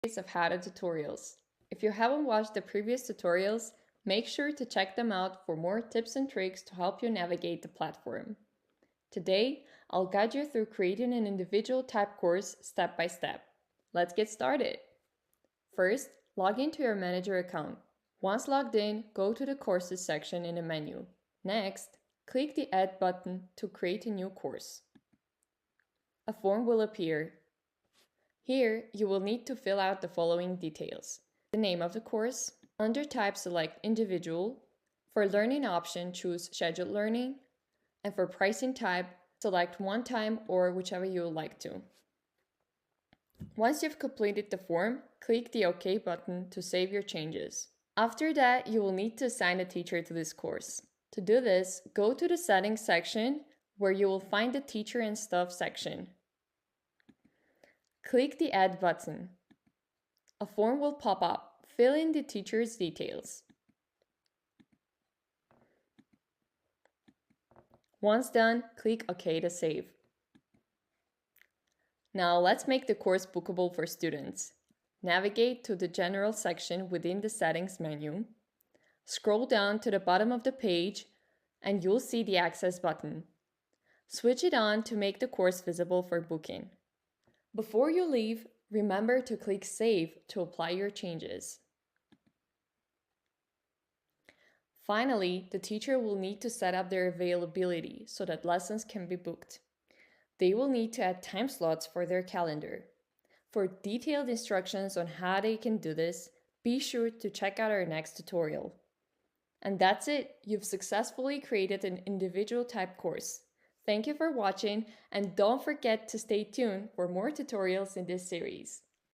of how-to tutorials. If you haven't watched the previous tutorials, make sure to check them out for more tips and tricks to help you navigate the platform. Today, I'll guide you through creating an individual type course step by step. Let's get started. First, log into your manager account. Once logged in, go to the Courses section in the menu. Next, click the Add button to create a new course. A form will appear. Here, you will need to fill out the following details: the name of the course. Under Type, select Individual. For Learning option, choose Scheduled Learning. And for Pricing type, select one time or whichever you would like to. Once you've completed the form, click the OK button to save your changes. After that, you will need to assign a teacher to this course. To do this, go to the Settings section where you will find the Teacher and Stuff section. Click the Add button. A form will pop up. Fill in the teacher's details. Once done, click OK to save. Now let's make the course bookable for students. Navigate to the General section within the Settings menu. Scroll down to the bottom of the page and you'll see the Access button. Switch it on to make the course visible for booking. Before you leave, remember to click Save to apply your changes. Finally, the teacher will need to set up their availability so that lessons can be booked. They will need to add time slots for their calendar. For detailed instructions on how they can do this, be sure to check out our next tutorial. And that's it! You've successfully created an individual type course. Thank you for watching, and don't forget to stay tuned for more tutorials in this series.